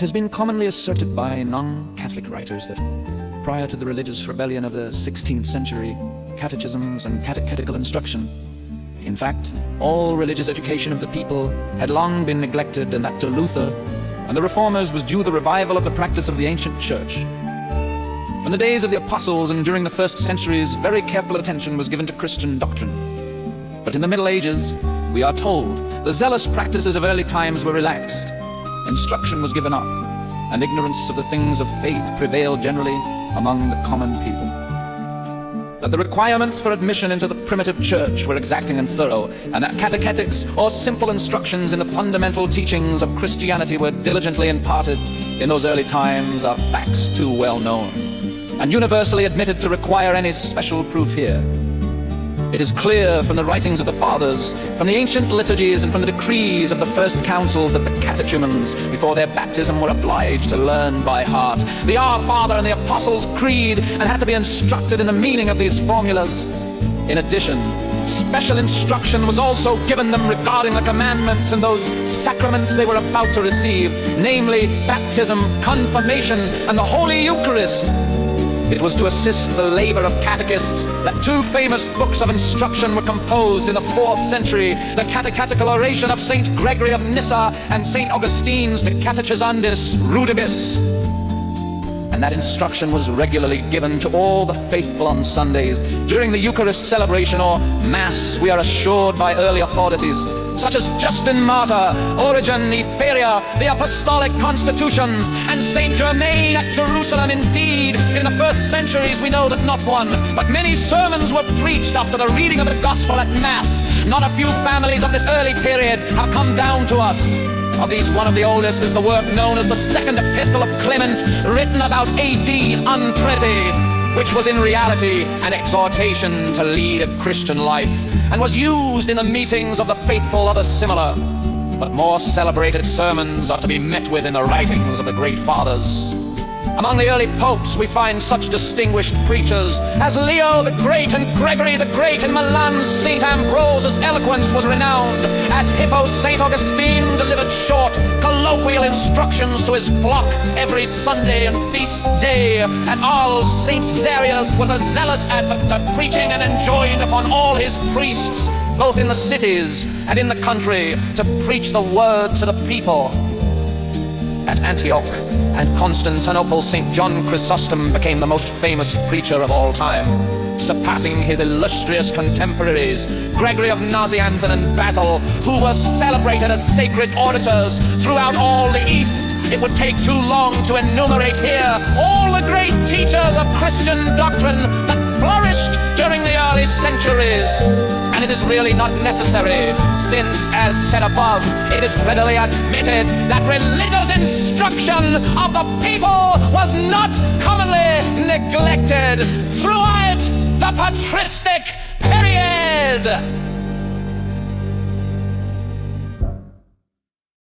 It has been commonly asserted by non-Catholic writers that prior to the religious rebellion of the 16th century, catechisms and catechetical instruction, in fact, all religious education of the people had long been neglected, and that to Luther and the Reformers was due the revival of the practice of the ancient church. From the days of the apostles and during the first centuries, very careful attention was given to Christian doctrine. But in the Middle Ages, we are told, the zealous practices of early times were relaxed. Instruction was given up, and ignorance of the things of faith prevailed generally among the common people. That the requirements for admission into the primitive church were exacting and thorough, and that catechetics, or simple instructions in the fundamental teachings of Christianity, were diligently imparted in those early times are facts too well known, and universally admitted to require any special proof here. It is clear from the writings of the Fathers, from the ancient liturgies, and from the decrees of the first councils that the catechumens, before their baptism, were obliged to learn by heart the Our Father and the Apostles' Creed, and had to be instructed in the meaning of these formulas. In addition, special instruction was also given them regarding the commandments and those sacraments they were about to receive, namely baptism, confirmation, and the Holy Eucharist. It was to assist the labor of catechists that two famous books of instruction were composed in the 4th century, the Catechetical Oration of St. Gregory of Nyssa and St. Augustine's De Catechizandis Rudibus. And that instruction was regularly given to all the faithful on Sundays. During the Eucharist celebration or Mass, we are assured by early authorities, such as Justin Martyr, Origen, Etheria, the Apostolic Constitutions, and Saint Germain at Jerusalem. Indeed, in the first centuries we know that not one, but many sermons were preached after the reading of the Gospel at Mass. Not a few families of this early period have come down to us. Of these, one of the oldest is the work known as the Second Epistle of Clement, written about AD 120, which was in reality an exhortation to lead a Christian life, and was used in the meetings of the faithful of a similar, but more celebrated sermons are to be met with in the writings of the great fathers. Among the early popes we find such distinguished preachers as Leo the Great and Gregory the Great. In Milan, St. Ambrose's eloquence was renowned. At Hippo, St. Augustine delivered short, colloquial instructions to his flock every Sunday and feast day. At Arles, St. Xerius was a zealous advocate of preaching and enjoined upon all his priests, both in the cities and in the country, to preach the word to the people. At Antioch and Constantinople, St. John Chrysostom became the most famous preacher of all time, surpassing his illustrious contemporaries, Gregory of Nazianzen and Basil, who were celebrated as sacred orators throughout all the East. It would take too long to enumerate here all the great teachers of Christian doctrine that flourished during the early centuries. And it is really not necessary, since, as said above, it is readily admitted that religious instruction of the people was not commonly neglected throughout the patristic period.